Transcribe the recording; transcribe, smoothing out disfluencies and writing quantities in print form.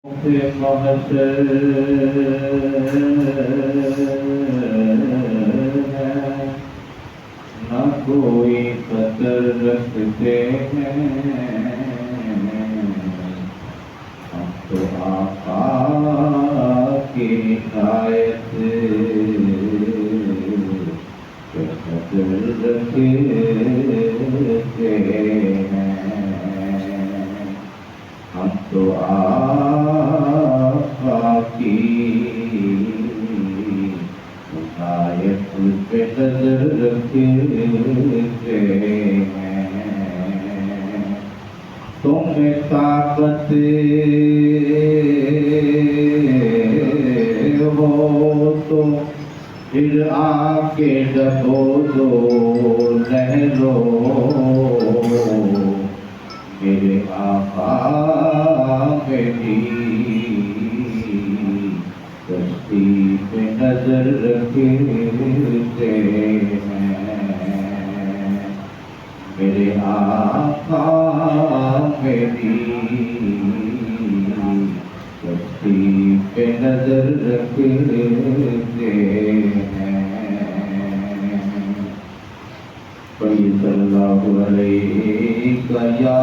محشر نہ کوئی قدر رکھتے ہیں، ہم تو آقا کی ہدایت پہ قدر رکھتے ہیں، ہم تو آقا کی ہدایت پہ قدر رکھتے ہیں۔ تمہیں طاقت ہو تو پھر آ کے ڈبو دو لہروں، میرے آقا میری کشتی پہ نظر رکھتے ہیں، میرے آقا میری کشتی پہ نظر رکھتے ہیں۔ صلی اللہ علیہ یا